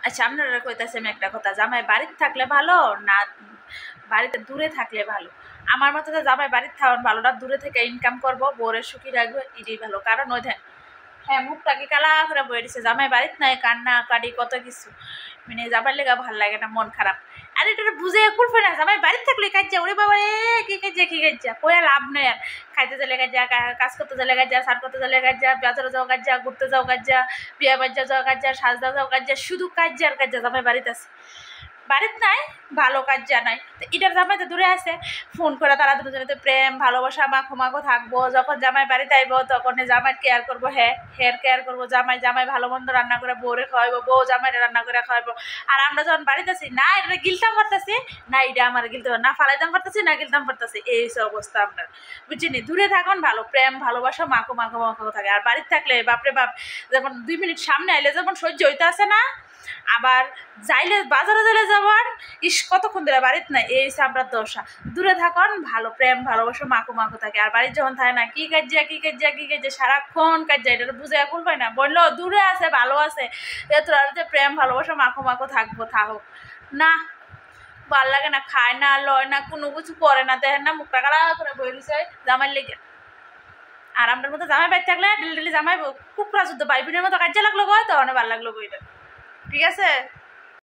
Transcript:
আচ্ছা আপনারা কইতাছি আমি একটা কথা, জামাই বাড়িতে থাকলে ভালো না বাড়িতে দূরে থাকলে ভালো? আমার মতে তো জামাই বাড়িতে থাকুন ভালো না, দূরে থেকে ইনকাম করবো, বউরের সুখী রাখবে, এটাই ভালো। কারণ ওই দেন হ্যাঁ মুখটাকে কালা করে বয়ে দিছে, জামাই বাড়িতে নাই, কান্না কাটি কত কিছু, মানে জামাই লেগা ভাল লাগে না, মন খারাপ। আর এটা বুঝে কুলফে না, জামাই বাড়িতে থাকলে কাজ ওরে বাবা রে, কি কাজ কয়ে লাভ নেই আর। খাইতে চলে কাজ যা, কাজ করতে চলে কাজ যা, সার করতে চলে কাজ যা, বাজারে যাও কাজ যা, ঘুরতে যাও কাজ যা, বিয়ে বাজ্যা যাও কাজ যা, সাজদা যাও কাজ যা, শুধু কাজ আর কাজ যা। জামাই বাড়িতে আছে, বাড়িতে নাই, ভালো কাজ জানাই তো এটার জামাই তো দূরে আছে, ফোন করে তারা দুজনে প্রেম ভালোবাসা মাখো থাকবো। যখন জামাই বাড়িতে আইবো তখন জামাই কেয়ার করবো, হের কেয়ার করবো, জামাই ভালো মন্দ রান্না করে বউরে খাওয়াইবো, বউ জামাইরে রান্না করে খাওয়াইবো। আর আমরা যখন বাড়িতে আছি, না এটা গিলতাম পারতেছি, না এটা আমার গিলতে না ফালাইতাম পারতেছি, না গিলতাম পারতেছি, এই অবস্থা আপনার বুঝছিনি। দূরে থাকুন ভালো, প্রেম ভালোবাসা মাখো থাকে। আর বাড়িতে থাকলে বাপরে বাপ, যেমন 2 মিনিট সামনে আইলে যেমন সহ্য হইতে আসে না, আবার যাইলে বাজারে যাইলে যাবার ইস কতক্ষণ ধরে বাড়িতে নাই, এই আমরা দশা। দূরে থাকুন ভালো, প্রেম ভালোবাসা মাখো থাকে। আর বাড়ির যখন থাকে না, কি কাজ সারাক্ষণ কাজ যায়, এটা বুঝে এখন পাই না, বললো দূরে আছে ভালো আছে, তোরা যে প্রেম ভালোবাসা মাখো থাকবো থাকুক না, ভাল লাগে না, খায় না লয় না, কোনো কিছু করে না, দেখেন না মুখটা কালা করে বই দিছে জামাই লেগে। আর আপনার মতো জামাই বাইর থাকলে ডেলি জামাই কুকুরা শুদ্ধ বাইবিনের মতো কাজে লাগলো গো, তখন ভালো লাগলো বইটা। ঠিক আছে।